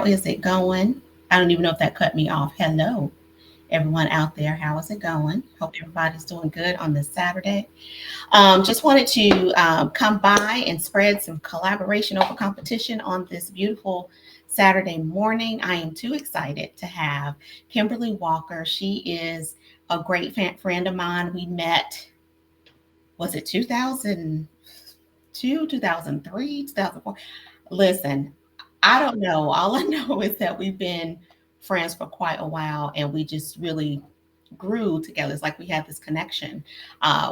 is it going? I don't even know if that cut me off. Hello, everyone out there. How is it going? Hope everybody's doing good on this Saturday. Just wanted to come by and spread some collaboration over competition on this beautiful Saturday morning. I am too excited to have Kimberly Walker. She is a great friend of mine. We met, was it 2002, 2003, 2004? Listen, I don't know. All I know is that we've been friends for quite a while and we just really grew together. It's like we had this connection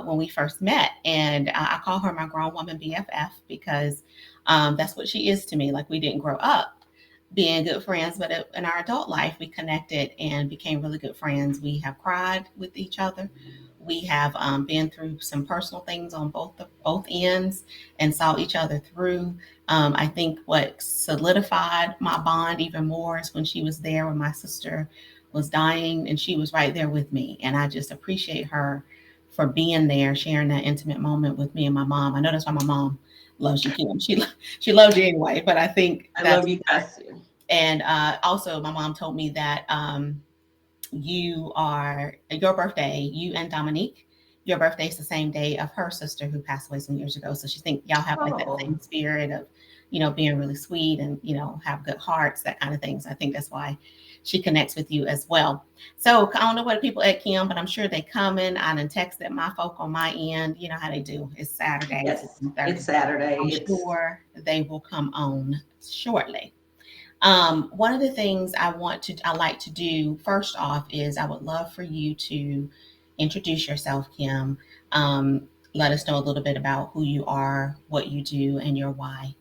when we first met. And I call her my grown woman BFF because that's what she is to me. Like we didn't grow up being good friends, but in our adult life, we connected and became really good friends. We have cried with each other. We have been through some personal things on both ends and saw each other through. I think what solidified my bond even more is when she was there when my sister was dying and she was right there with me. And I just appreciate her for being there, sharing that intimate moment with me and my mom. I know that's why my mom loves you, Kim. She loves you anyway, but I think I love you guys too. and also my mom told me that you are your birthday, you and Dominique, your birthday is the same day of her sister who passed away some years ago. So she think y'all have like that Oh, same spirit of, being really sweet and, have good hearts, that kind of thing. So I think that's why she connects with you as well. So I don't know what people at Kim, but I'm sure they coming. I done texted my folk on my end. You know how they do. It's Saturday, it's yes, it's 1:30. Saturday. I'm It's sure they will come on shortly. One of the things I like to do first off is I would love for you to introduce yourself, Kim. Let us know a little bit about who you are, what you do, and your why.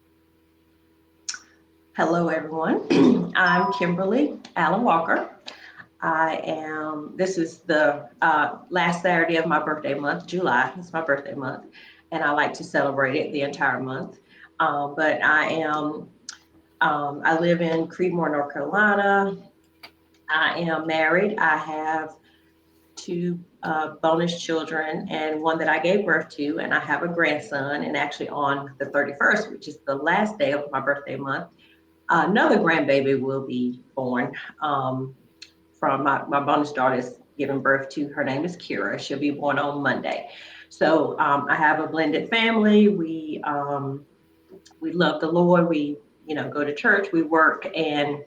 Hello, everyone. I'm Kimberly Allen Walker. This is the last Saturday of my birthday month, July. It's my birthday month, and I like to celebrate it the entire month. But I live in Creedmoor, North Carolina. I am married. I have two bonus children and one that I gave birth to, and I have a grandson. And actually, on the 31st, which is the last day of my birthday month, another grandbaby will be born from my bonus daughter's giving birth to. Her name is Kira. She'll be born on Monday. So I have a blended family. We love the Lord. We go to church. We work, and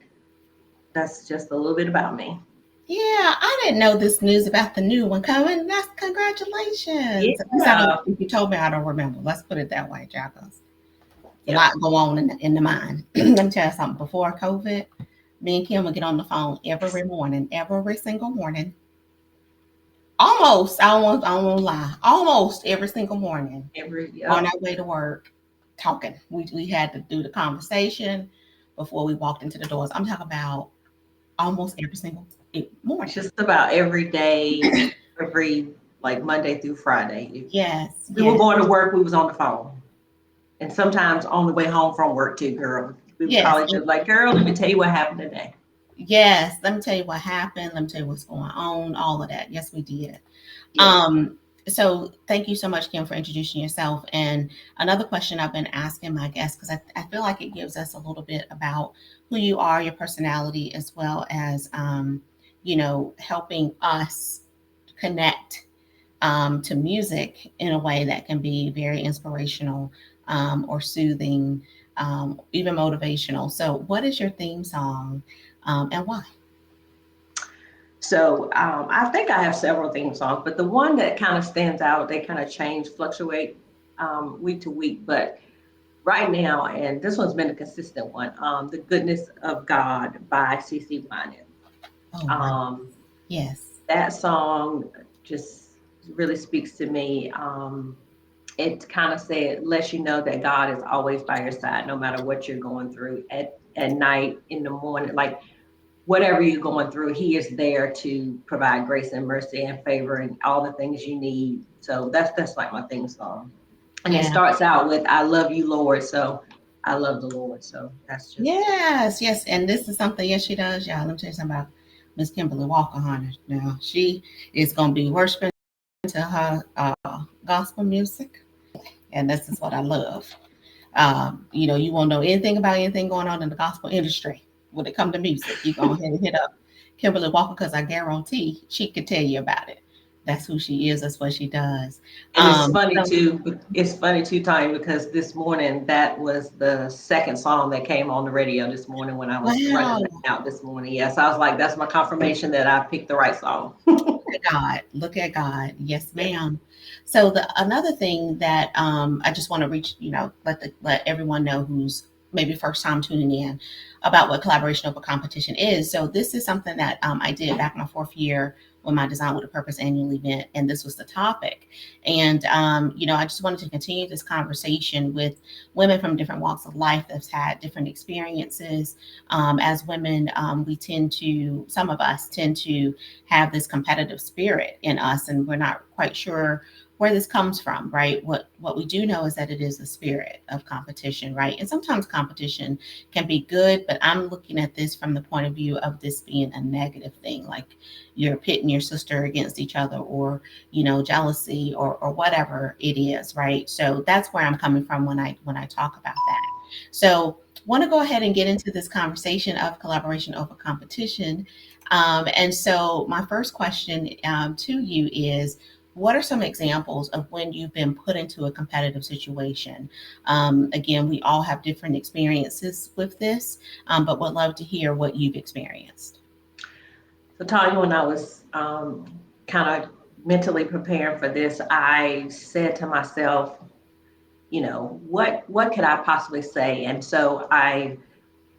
that's just a little bit about me. Yeah, I didn't know this news about the new one coming. That's congratulations. At least I don't. Yeah. If you told me, I don't remember. Let's put it that way, Jacques. A Yep. lot go on in the mind. Let me tell you something. Before COVID, me and Kim would get on the phone every single morning. Almost, I won't lie. Almost every single morning on Yep. our way to work, talking. We had to do the conversation before we walked into the doors. I'm talking about almost every single morning. Just about every day, every like Monday through Friday. If Yes, we were yes, going to work, we was on the phone. And sometimes on the way home from work too, girl. We would yes, call each other like, girl, let me tell you what happened today. yes. Let me tell you what happened. Let me tell you what's going on. All of that. Yes, we did. Yes. Um, so thank you so much, Kim, for introducing yourself. And another question I've been asking my guests, because I feel like it gives us a little bit about who you are, your personality, as well as, helping us connect to music in a way that can be very inspirational or soothing, even motivational. So, what is your theme song and why? So I think I have several theme songs, but the one that kind of stands out, they kind of change, fluctuate week to week. But right now, and this one's been a consistent one, "The Goodness of God" by CC Winans. Oh, wow. Um, Yes. that song just really speaks to me. It kind of lets you know that God is always by your side, no matter what you're going through at night, in the morning, like whatever you're going through, He is there to provide grace and mercy and favor and all the things you need. So that's like my theme song, and it Yeah. starts out with "I love you, Lord." So I love the Lord. So that's just Yes, yes. And this is something, yes, she does. Y'all, let me tell you something about Miss Kimberly Walker, honey. Now, she is going to be worshiping to her gospel music. And this is what I love. You won't know anything about anything going on in the gospel industry. when it comes to music. You go ahead and hit up Kimberly Walker because I guarantee she could tell you about it. That's who she is. That's what she does. And it's funny So too. It's funny too, Tanya, because this morning that was the second song that came on the radio this morning when I was running wow, out this morning. Yes, I was like, that's my confirmation that I picked the right song. at God. Look at God. Yes, Yeah. ma'am. So the another thing that I just want to reach, let everyone know who's maybe first time tuning in about what collaboration over competition is. So this is something that I did back my fourth year when my Design with a Purpose annual event, and this was the topic. And I just wanted to continue this conversation with women from different walks of life that's had different experiences. As women, some of us tend to have this competitive spirit in us, and we're not quite sure where this comes from, right? What we do know is that it is a spirit of competition, right? And sometimes competition can be good, but I'm looking at this from the point of view of this being a negative thing, like you're pitting your sister against each other, or jealousy, or whatever it is, right? So that's where I'm coming from when I talk about that. So want to go ahead and get into this conversation of collaboration over competition. And so, my first question to you is, what are some examples of when you've been put into a competitive situation? Again, we all have different experiences with this, but would love to hear what you've experienced. So, Tanya, when I was kind of mentally preparing for this, I said to myself, what could I possibly say? And so I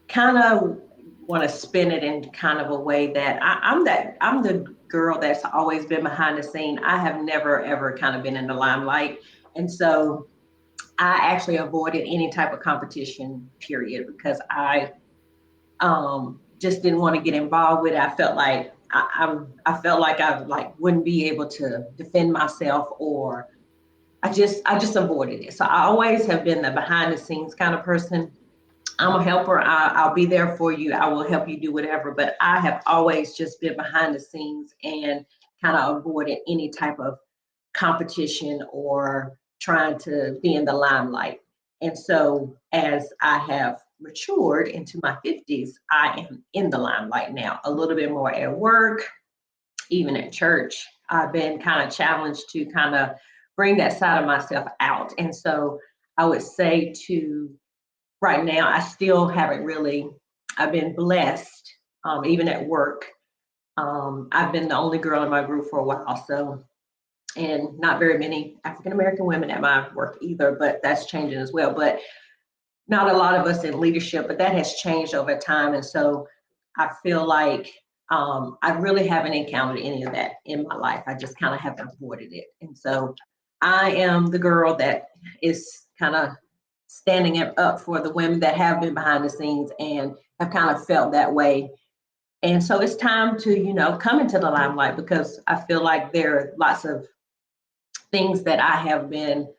kind of want to spin it in kind of a way that I'm the girl that's always been behind the scene. I have never ever kind of been in the limelight, and so I actually avoided any type of competition period because I just didn't want to get involved with it. I felt like I felt like I like wouldn't be able to defend myself, or I just avoided it. So I always have been the behind the scenes kind of person. I'm a helper. I'll be there for you. I will help you do whatever. But I have always just been behind the scenes and kind of avoided any type of competition or trying to be in the limelight. And so as I have matured into my 50s, I am in the limelight now, a little bit more at work, even at church. I've been kind of challenged to kind of bring that side of myself out. And so I would say to right now, I still haven't really, I've been blessed, even at work. I've been the only girl in my group for a while. So, and not very many African American women at my work either, but that's changing as well. But not a lot of us in leadership, but that has changed over time. And so I feel like I really haven't encountered any of that in my life. I just kind of have avoided it. And so I am the girl that is kind of standing up for the women that have been behind the scenes and have kind of felt that way. And so it's time to, come into the limelight because I feel like there are lots of things that I have been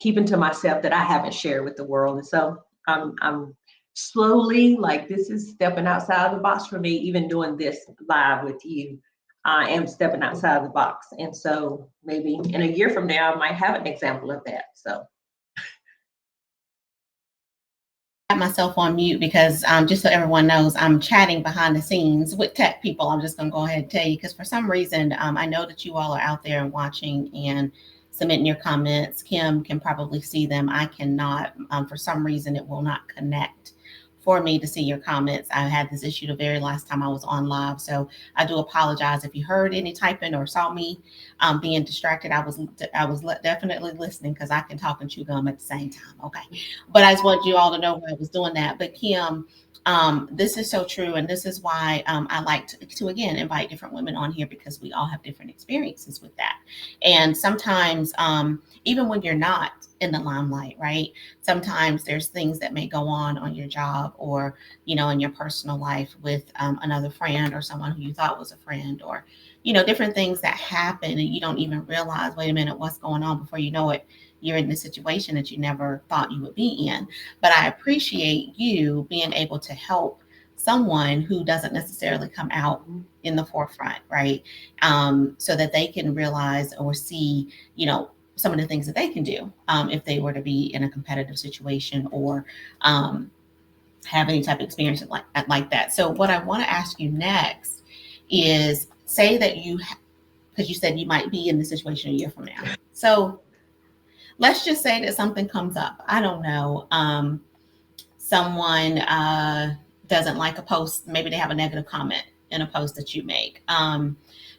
keeping to myself that I haven't shared with the world. And so I'm slowly, like, this is stepping outside of the box for me, even doing this live with you. I am stepping outside of the box. And so maybe in a year from now, I might have an example of that. So Myself on mute because just so everyone knows, I'm chatting behind the scenes with tech people. I'm just going to go ahead and tell you because for some reason, I know that you all are out there and watching and submitting your comments. Kim can probably see them. I cannot. For some reason, it will not connect for me to see your comments. I had this issue the very last time I was on live, so I do apologize if you heard any typing or saw me being distracted. I was definitely listening because I can talk and chew gum at the same time. Okay, but I just want you all to know why I was doing that. But Kim, this is so true, and this is why I like to again invite different women on here because we all have different experiences with that. And sometimes, even when you're not in the limelight, right? Sometimes there's things that may go on your job, or in your personal life with another friend or someone who you thought was a friend, or different things that happen and you don't even realize, wait a minute, what's going on. Before you know it, you're in this situation that you never thought you would be in. But I appreciate you being able to help someone who doesn't necessarily come out in the forefront, right? So that they can realize or see, some of the things that they can do if they were to be in a competitive situation, or have any type of experience like that. So what I want to ask you next is, say that because you said you might be in this situation a year from now. So let's just say that something comes up. I don't know. Someone doesn't like a post. Maybe they have a negative comment in a post that you make.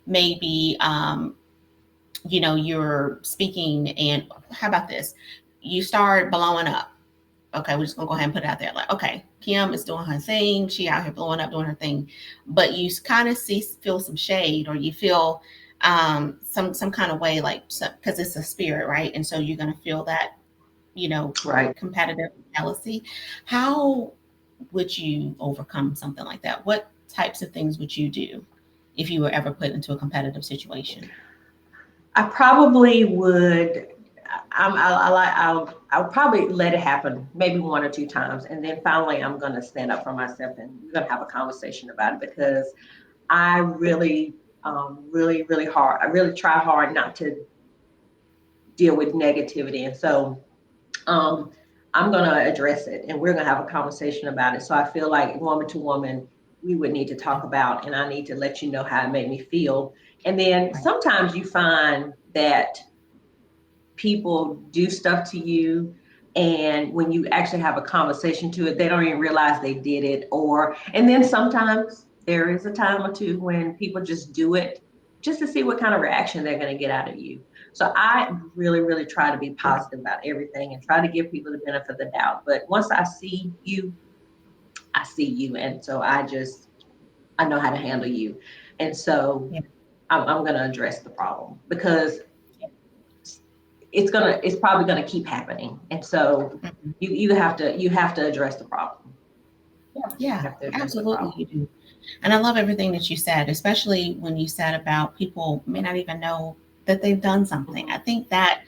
Maybe you're speaking, and how about this? You start blowing up. Okay, we're just gonna go ahead and put it out there. Like, okay, Kim is doing her thing. She out here blowing up, doing her thing, but you kind of feel some shade, or you feel some kind of way, like, because it's a spirit, right? And so you're gonna feel that, Right. competitive jealousy. How would you overcome something like that? What types of things would you do if you were ever put into a competitive situation? I probably would. I'll probably let it happen maybe one or two times, and then finally I'm going to stand up for myself, and we're going to have a conversation about it, because I really, really hard. I really try hard not to deal with negativity, and so um, I'm going to address it, and we're going to have a conversation about it. So I feel like woman to woman, we would need to talk about, and I need to let you know how it made me feel. And then Right. sometimes you find that people do stuff to you, and when you actually have a conversation to it, they don't even realize they did it. Or and then sometimes there is a time or two when people just do it just to see what kind of reaction they're going to get out of you. So I really try to be positive about everything and try to give people the benefit of the doubt. But once I see you, I see you, and so I know how to handle you. And so Yeah. I'm going to address the problem, because it's probably gonna keep happening. And so Mhm. you have to address the problem. Yeah, you Yeah, have to address the absolutely you problem. do. And I love everything that you said, especially when you said about people may not even know that they've done something. I Mhm. think that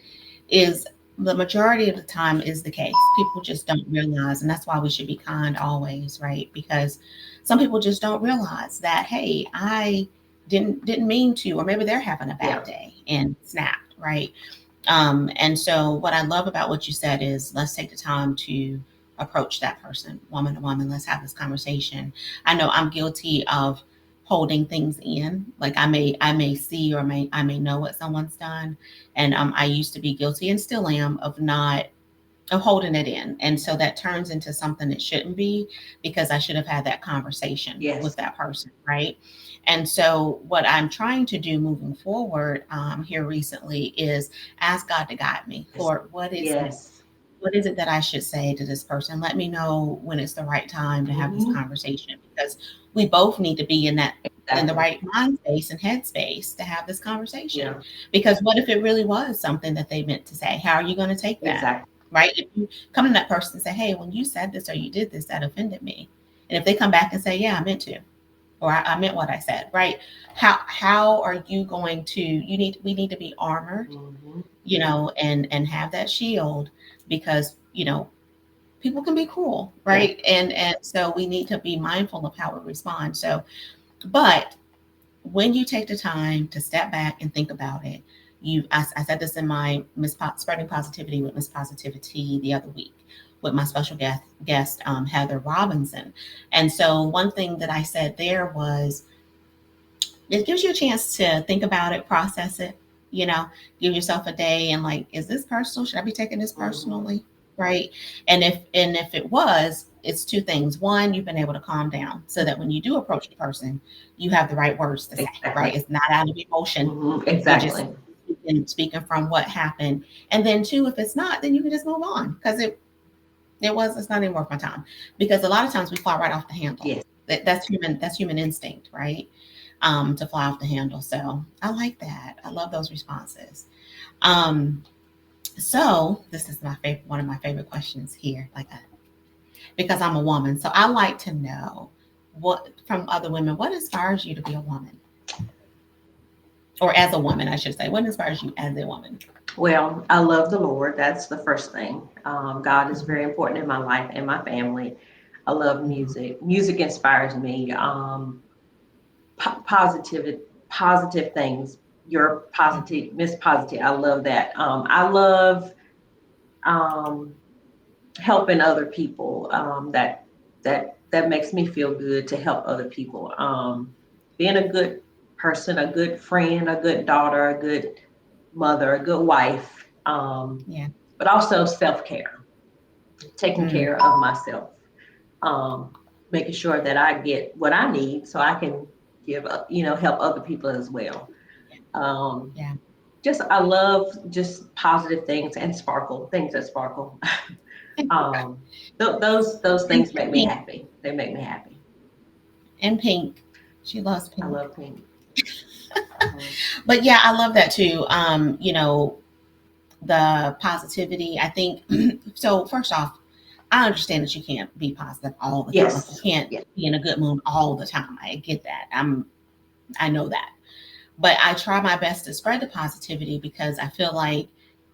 is the majority of the time is the case. People just don't realize, and that's why we should be kind always, right? Because some people just don't realize that, hey, I didn't mean to, or maybe they're having a bad Yeah. day and snapped, right? And so, what I love about what you said is, let's take the time to approach that person, woman to woman. Let's have this conversation. I know I'm guilty of holding things in. Like, I may see, or I may know what someone's done, and I used to be guilty, and still am, of holding it in. And so that turns into something it shouldn't be, because I should have had that conversation Yes. with that person, right? And so what I'm trying to do moving forward, here recently, is ask God to guide me. Yes. Lord, Yes. what is it that I should say to this person? Let me know when it's the right time to have this Hmm. conversation, because we both need to be in the Exactly. right mind space and head space to have this conversation. Yeah. Because what if it really was something that they meant to say? How are you going to take that? Exactly. Right? If you come to that person and say, hey, when you said this or you did this, that offended me. And if they come back and say, yeah, I meant to, or I meant what I said, right? How are you going to, we need to be armored, Hmm. and have that shield, because people can be cruel, Yeah. right? And so we need to be mindful of how we respond. So, but when you take the time to step back and think about it, I said this in my Spreading Positivity with Miss Positivity the other week with my special guest, Heather Robinson. And so one thing that I said there was, it gives you a chance to think about it, process it, you know, give yourself a day and, like, is this personal? Should I be taking this Hmm. personally? Right. And if it was, it's two things. One, you've been able to calm down so that when you do approach the person, you have the right words to say, Exactly. right? It's not out of emotion. You're just Exactly. speaking from what happened. And then two, if it's not, then you can just move on, because it's not even worth my time. Because a lot of times we fly right off the handle. Yes. That's human instinct, right? To fly off the handle. So I like that. I love those responses. Um, so this is one of my favorite questions here, because I'm a woman. So I like to know, what from other women, what inspires you to be a woman, or as a woman, I should say. What inspires you as a woman? Well, I love the Lord. That's the first thing. God is Mhm, very important in my life and my family. I love mhm, music. Music inspires me. Positive things. You're mhm, positive, Miss Positive. I love that. I love um, helping other people. That that makes me feel good to help other people. Being a good person, a good friend, a good daughter, a good mother, a good wife, Yeah. but also self care, taking Mm, care of myself, um, making sure that I get what I need so I can give up, help other people as well. Um, yeah. just I love just positive things and sparkle things that sparkle. um, those And things make me pink. happy. They make me happy. And pink. She loves I pink. love pink. Mhm. But yeah, I love that too. The positivity. I think so. First off, I understand that you can't be positive all the time. Like you Yes. can't Yes. be in a good mood all the time. I get that. I know that. But I try my best to spread the positivity because I feel like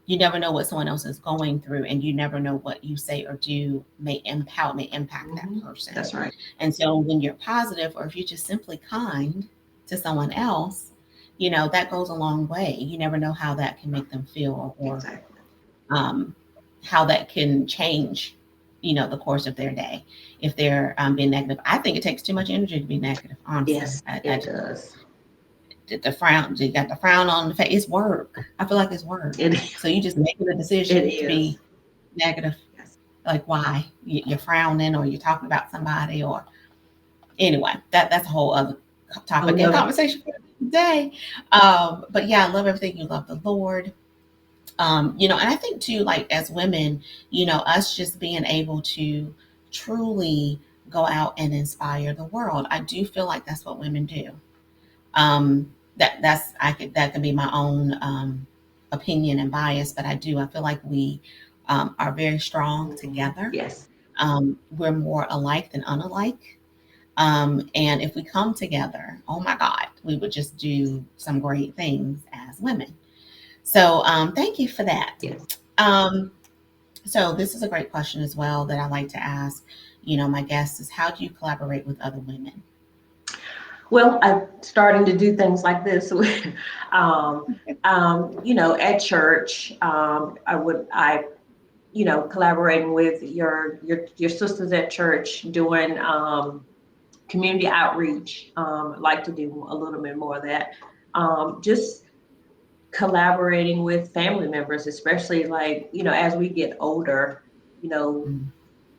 you never know what someone else is going through, and you never know what you say or do may impact that person. That's right. And so when you're positive, or if you're just simply kind to someone else, that goes a long way. You never know how that can make them feel, or Exactly. um, how that can change, the course of their day. If they're being negative, I think it takes too much energy to be negative. Honestly, Yes, I it just does. the frown. You got the frown on the face. It's work. I feel like it's work. It So you just making a it decision to is. be negative. Yes. Like why you're frowning, or you're talking about somebody, or anyway, that's a whole other Oh topic and no. conversation for today. But yeah, I love everything. You love the Lord. And I think too, like as women, us just being able to truly go out and inspire the world. I do feel like that's what women do. That can be my own opinion and bias, but I feel like we are very strong together. Yes. We're more alike than unalike. And if we come together, oh my God, we would just do some great things as women. So thank you for that. Yes. Um, so this is a great question as well that I like to ask. My guests is, how do you collaborate with other women? Well, I'm starting to do things like this. um, at church, collaborating with your sisters at church, doing community outreach. I'd like to do a little bit more of that. Just collaborating with family members, especially like, as we get older, you know, Mm,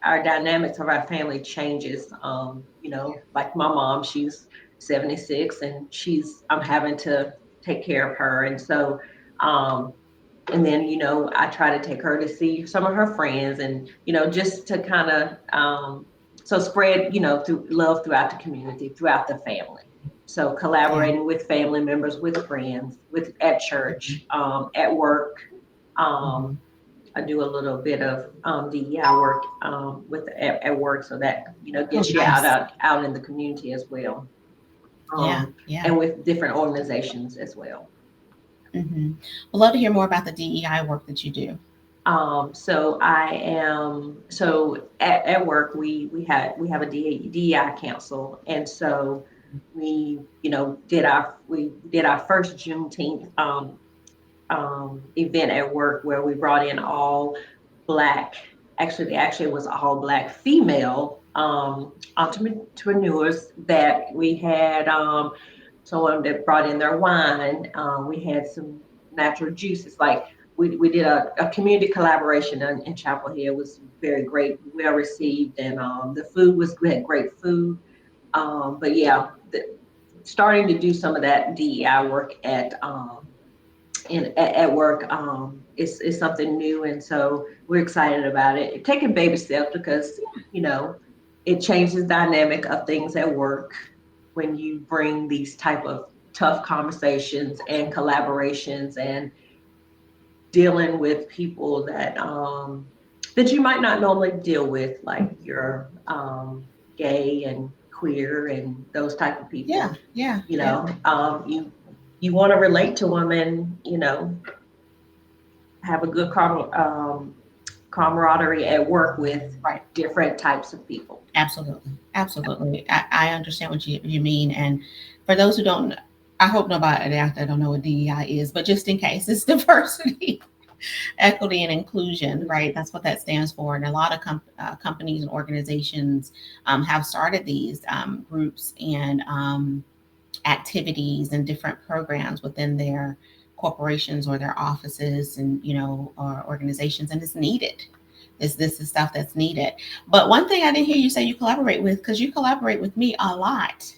our dynamics of our family changes. Like my mom, she's 76 and I'm having to take care of her. And so, um, and then, I try to take her to see some of her friends and, just to kind of, so spread, through love throughout the community, throughout the family. So yeah. collaborating with family members, with friends, with at church, at work. Hmm. Um, I do a little bit of DEI work at work, so that Oh, gets you nice. out in the community as well, Yeah, yeah. and with different organizations as well. Hmm. We'd love to hear more about the DEI work that you do. So at work we have a DEI council, and so we did our first Juneteenth event at work where we brought in all black, actually it was all black female entrepreneurs that we had, someone that brought in their wine. We had some natural juices. Like we did a community collaboration in Chapel Hill. It was very great, well received, and the food was, we had great food. But yeah, starting to do some of that DEI work at work, is something new, and so we're excited about it. Taking baby steps because you know it changes the dynamic of things at work when you bring these type of tough conversations and collaborations and dealing with people that you might not normally deal with, like your gay and queer and those type of Yeah, people. yeah, You yeah. know, you want to relate to them and have a good camaraderie at work with Right. different types of people. Absolutely. Absolutely. I understand what you mean. And for those who don't, I hope nobody out there don't know what DEI is, but just in case, it's diversity. Equity and inclusion, right? That's what that stands for. And a lot of companies and organizations have started these groups and activities and different programs within their corporations or their offices and or organizations, and it's needed. This is stuff that's needed. But one thing I didn't hear you say you collaborate with, because you collaborate with me a lot.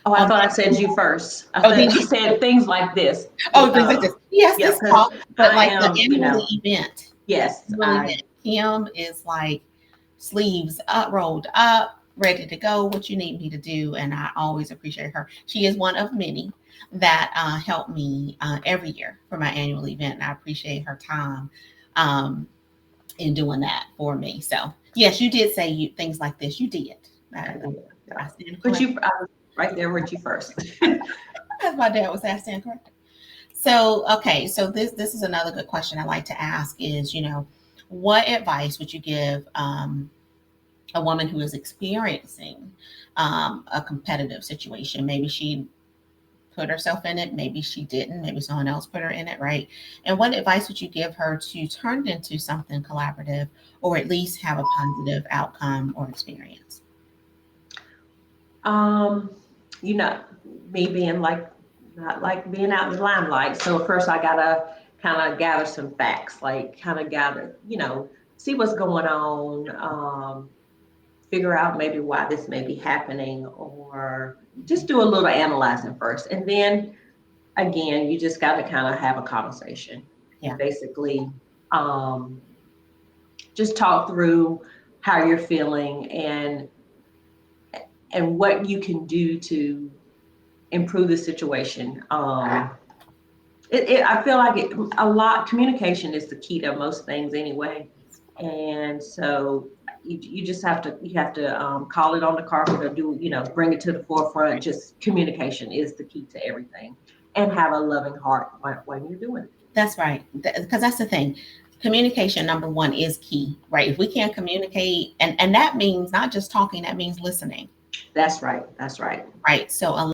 Oh, I thought I said you first. Oh, did I you? said things like this. Oh, things like this. Yes, Yeah, this because talk, but I like the am, annual event. yes, Annual event. Kim is like sleeves up, rolled up, ready to go. What you need me to do, and I always appreciate her. She is one of many that help me every year for my annual event, and I appreciate her time in doing that for me. So yes, you did say things like this. You did. I did. I Yeah. stand But corrected. I was right there with you first. As my dad was asking, stand corrected. So, okay, so this is another good question I like to ask is, what advice would you give a woman who is experiencing a competitive situation? Maybe she put herself in it, maybe she didn't, maybe someone else put her in it, right? And what advice would you give her to turn it into something collaborative or at least have a positive outcome or experience? Um, you know, me being like not like being out in the limelight. So first I gotta kind of gather some facts, like kind of gather, see what's going on, figure out maybe why this may be happening, or just do a little analyzing first. And then again, you just got to kind of have a conversation and Yeah, basically um, just talk through how you're feeling and what you can do to improve the situation. I feel like communication is the key to most things anyway. And so you just have to call it on the carpet or bring it to the forefront. Just communication is the key to everything, and have a loving heart when you're doing it. that's right. Because that's the thing. Communication, number one, is key, right? If we can't communicate, and that means not just talking, that means listening, That's right. That's right. right? So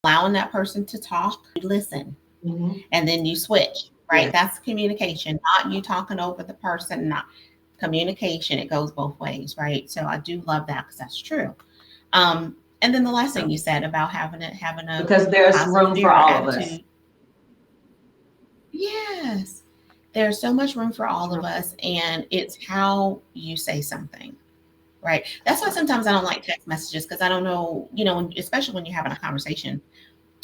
allowing that person to talk, you listen, Mm-hmm. and then you switch, right? Yes. That's communication, not you talking over the person, not communication. It goes both ways, right? So I do love that because that's true. And then the last thing you said about having a Because there's room positive for or all of us. attitude. Yes, there's so much room for all of us, and it's how you say something, right? That's why sometimes I don't like text messages because I don't know, especially when you're having a conversation,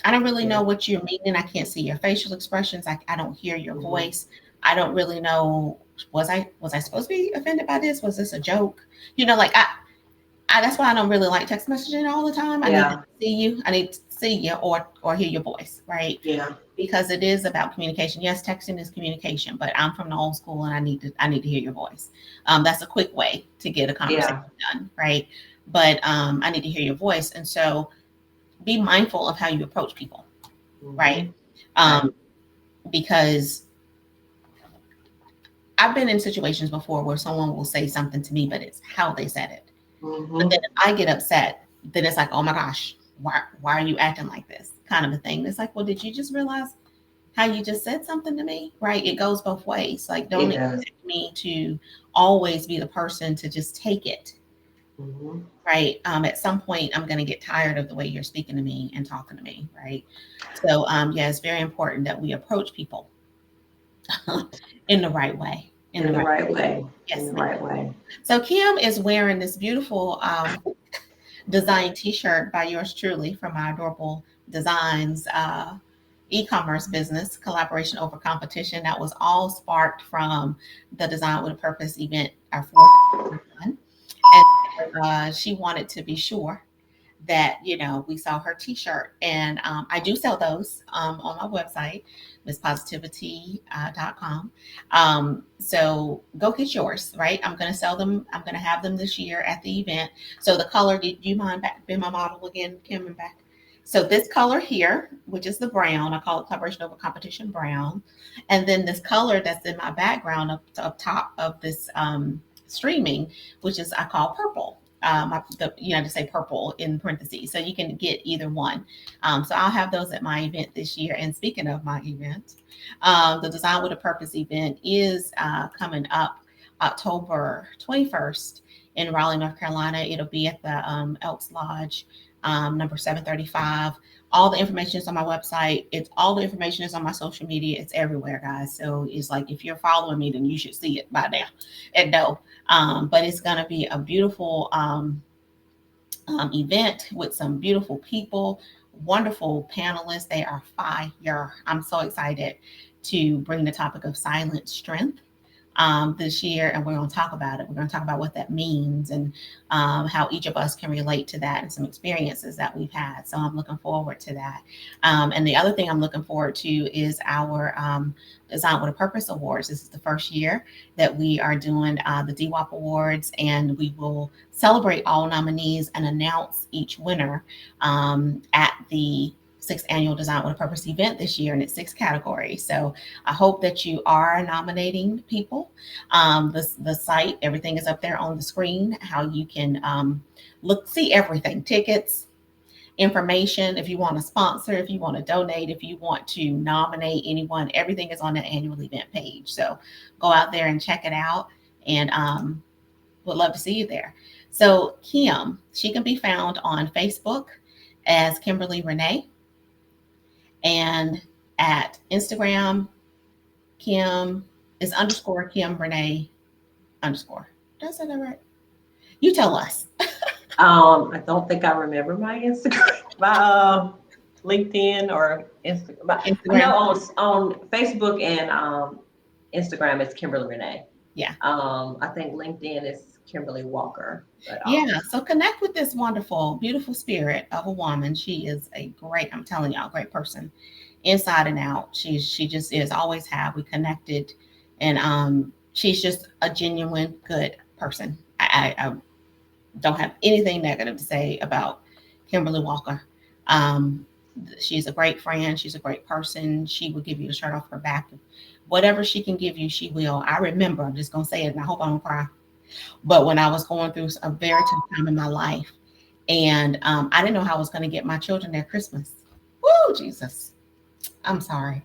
I don't really Yeah. know what you're meaning. I can't see your facial expressions. I don't hear your Mm-hmm. voice. I don't really know. Was I supposed to be offended by this? Was this a joke? Like I that's why I don't really like text messaging all the time. I need to Yeah. see you. I need to see you or hear your voice, right? Yeah. Because it is about communication. Yes, texting is communication, but I'm from the old school and I need to hear your voice. That's a quick way to get a conversation Yeah. done, right? But I need to hear your voice, and so be mindful of how you approach people, right? Mm-hmm. Right. Um, because I've been in situations before where someone will say something to me, but it's how they said it. But then Mm-hmm. if I get upset, then it's like, oh my gosh, why are you acting like this? Kind of a thing. It's like, well, did you just realize how you just said something to me? Right? It goes both ways. Like, don't It does. expect me to always be the person to just take it. Mm-hmm. Right. At some point, I'm going to get tired of the way you're speaking to me and talking to me. Right. So, yeah, it's very important that we approach people in the right way. In In the the right. right way. In Yes, the ma'am. right way. So Kim is wearing this beautiful design T-shirt by yours truly from my adorable designs e-commerce business, collaboration over competition. That was all sparked from the Design with a Purpose event, our fourth one, and she wanted to be sure that we saw her T-shirt, and I do sell those on my website, MissPositivity.com. So go get yours, right? I'm going to sell them. I'm going to have them this year at the event. So the color, do you mind being my model again, Kim, and back? So this color here, which is the brown, I call it collaboration over competition brown, and then this color that's in my background up top of this streaming, which is I call purple. just say purple in parentheses, so you can get either one. So I'll have those at my event this year. And speaking of my event, the Design with a Purpose event is coming up October 21st in Raleigh, North Carolina. It'll be at the Elks Lodge, number 735. All the information is on my website. It's all the information is on my social media. It's everywhere, guys. So it's like if you're following me, then you should see it by now and know. But it's going to be a beautiful event with some beautiful people, wonderful panelists. They are fire. I'm so excited to bring the topic of silent strength this year, and we're going to talk about it. We're going to talk about what that means and how each of us can relate to that and some experiences that we've had. So I'm looking forward to that. And the other thing I'm looking forward to is our Design with a Purpose Awards. This is the first year that we are doing the DWAP Awards, and we will celebrate all nominees and announce each winner at the 6th annual Design with a Purpose event this year, and it's 6 categories. So I hope that you are nominating people. The site, everything is up there on the screen, how you can see everything, tickets, information, if you want to sponsor, if you want to donate, if you want to nominate anyone, everything is on the annual event page. So go out there and check it out, and would love to see you there. So Kim, she can be found on Facebook as Kimberly Renee, and at Instagram, Kim is _Kim Renee _. Did I say that right? You tell us. I don't think I remember my Instagram, my LinkedIn or Instagram. No, on Facebook and Instagram it's Kimberly Renee. Yeah. I think LinkedIn is Kimberly Walker. But, yeah. So connect with this wonderful, beautiful spirit of a woman. She is I'm telling y'all, great person, inside and out. She just is, always have. We connected, and she's just a genuine good person. I don't have anything negative to say about Kimberly Walker. She's a great friend. She's a great person. She will give you the shirt off her back. Whatever she can give you, she will. I remember, I'm just going to say it, and I hope I don't cry. But when I was going through a very tough time in my life, and I didn't know how I was going to get my children their Christmas. Woo, Jesus. I'm sorry.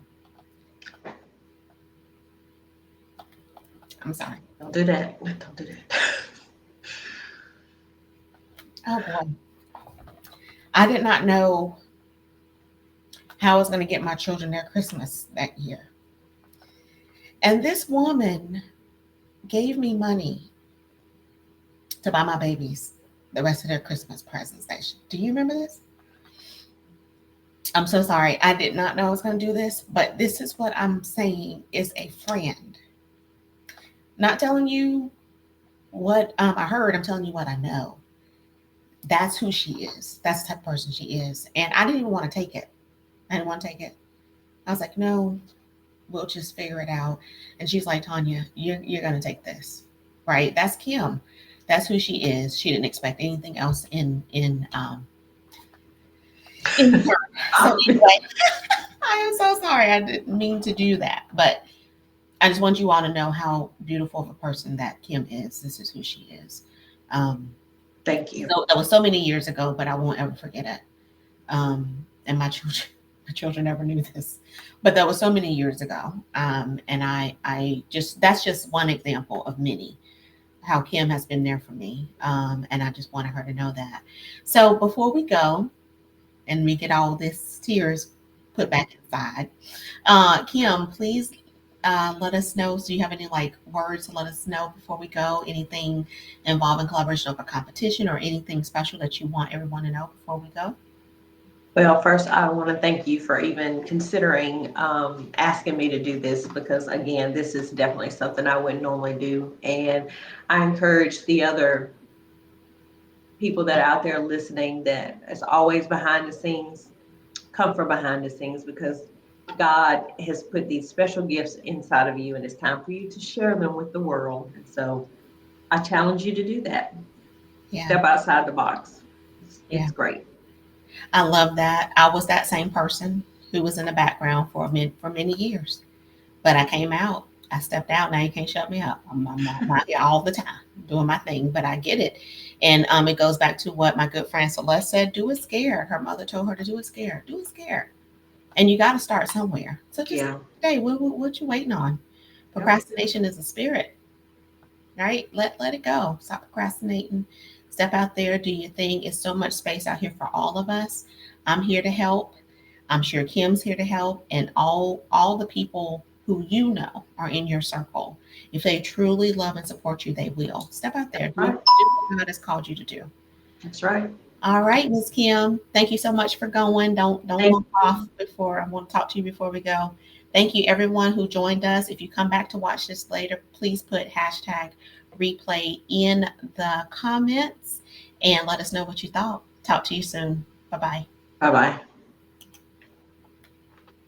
I'm sorry. Don't do that. Don't do that. Oh, boy. I did not know how I was going to get my children their Christmas that year. And this woman gave me money to buy my babies the rest of their Christmas presents. Do you remember this? I'm so sorry. I did not know I was going to do this, but this is what I'm saying is a friend. Not telling you what I heard. I'm telling you what I know. That's who she is. That's the type of person she is. And I didn't even want to take it. I was like, no, we'll just figure it out. And she's like, Tanya, you're going to take this. Right? That's Kim. That's who she is. She didn't expect anything else in her. So anyway, I am so sorry. I didn't mean to do that. But I just want you all to know how beautiful of a person that Kim is. This is who she is. Thank you. So that was so many years ago, but I won't ever forget it. And my children never knew this, but that was so many years ago. And that's just one example of many, how Kim has been there for me. And I just wanted her to know that. So before we go and we get all this tears put back inside, Kim, please let us know. So you have any words to let us know before we go? Anything involving collaboration or competition, or anything special that you want everyone to know before we go? Well, first, I want to thank you for even considering asking me to do this, because, again, this is definitely something I wouldn't normally do. And I encourage the other people that are out there listening that is always behind the scenes, come from behind the scenes, because God has put these special gifts inside of you, and it's time for you to share them with the world. And so I challenge you to do that. Yeah. Step outside the box. It's great. I love that. I was that same person who was in the background for many years, but I came out. I stepped out. Now you can't shut me up. I'm not here all the time doing my thing, but I get it. And it goes back to what my good friend Celeste said: do it scared. Her mother told her to do it scared. Do it scared. And you got to start somewhere. So just Yeah. stay. What you waiting on? Yep. Procrastination is a spirit, right? Let it go. Stop procrastinating. Step out there. Do your thing. It's so much space out here for all of us. I'm here to help. I'm sure Kim's here to help, and all the people who you know are in your circle. If they truly love and support you, they will. Step out there. Do Right. what God has called you to do. That's right. All right, Miss Kim. Thank you so much for going. Don't Thank walk off before I want to talk to you before we go. Thank you everyone who joined us. If you come back to watch this later, please put hashtag replay in the comments and let us know what you thought. Talk to you soon. Bye bye. Bye bye.